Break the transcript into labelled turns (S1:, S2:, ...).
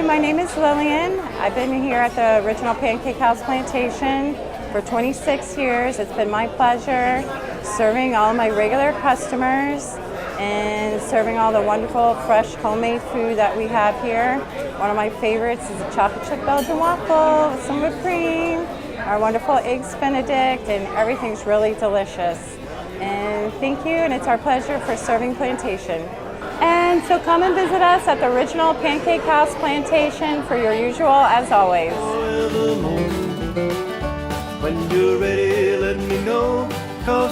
S1: my name is Lilian. I've been here at the original Pancake House Plantation for 26 years. It's been my pleasure serving all my regular customers and serving all the wonderful fresh homemade food that we have here. One of my favorites is a chocolate chip Belgian waffle with some whipped cream, our wonderful eggs Benedict, and everything's really delicious. And thank you, and it's our pleasure for serving Plantation. And so come and visit us at the original Pancake House Plantation for your usual as always.
S2: When you're ready, let me know. 'Cause